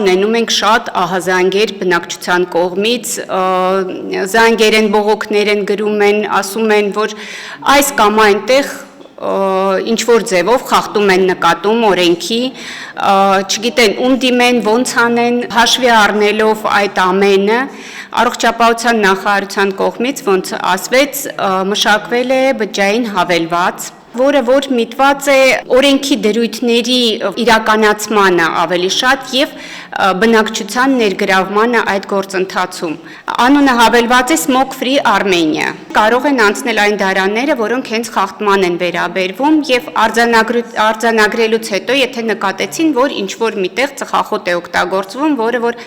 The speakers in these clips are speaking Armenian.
ունենում ենք շատ ահազանգեր բնակչության կողմից, զանգեր են, բողոքներ են գրում են, ասում են, որ այս կամ այնտեղ ինչ որ ձևով խախտում են նկատում օրենքի, չգիտեն ում դիմեն, ոնց անեն, հաշվի առնելով այդ ամենը, առողջապահության նախարարության կողմից, ոնց ասվեց, մշակվել է բջջային հավելված, որը որ միտված է օրենքի դրույթների իրականացմանը ավելի շատ եւ բնակչության ներգրավմանը այդ գործընթացում։ Անունը հավելված է Smoke Free Armenia։ Կարող են անցնել այն դարանները, որոնք հենց խախտման են վերաբերվում եւ արձանագրելուց հետո, եթե նկատեցին, որ ինչ որ միտեղ ծխախոտ է օգտագործվում, որը որ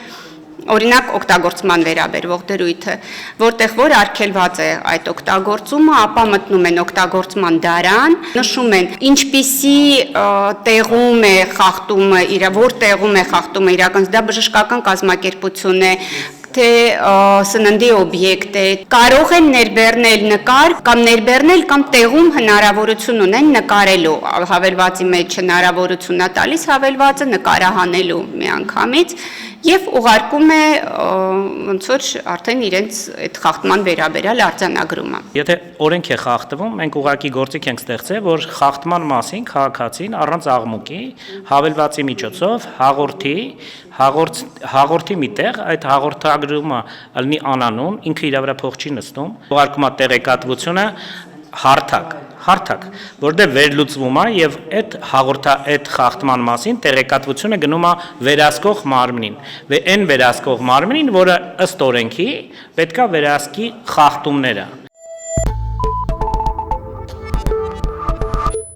օրինակ օգտագործման վերաբերվող դրույթը, որտեղ որ արգելված է այդ օգտագործումը, ապա մտնում են օգտագործման դարան, նշում են ինչպիսի տեղում է խախտումը, որ տեղում է խախտումը իրականացվում, դա բժշկական կազմակերպություն է, թե սննդի օբյեկտ է, կարող են ներբեռնել նկար կամ ներբեռնել կամ տեղում հնարավորություն ունեն նկարելու, հավելվածի մեջ հնարավորություն է տալիս հավելվածը նկարահանելու միանգամից եւ ուղարկում է ոնց որ արդեն իրենց այդ խախտման վերաբերյալ արձանագրումը։ Եթե օրենք է խախտվում, մենք ուղղակի գործիք ենք ստեղծել, որ խախտման մասին քաղաքացին առանց աղմուկի հավելվածի միջոցով հաղորդի միտեղ այդ հաղորդագրումը ալնի անանուն, ինքը իր վրա փող չի նստում, ուղարկում է տեղեկատվությունը հարթակ, որտեղ վերլուծվում է եւ այդ խախտման մասին տեղեկատվությունը գնում է վերահսկող մարմնին, այն վերահսկող մարմնին, որը ըստ օրենքի պետքա վերահսկի խախտումները։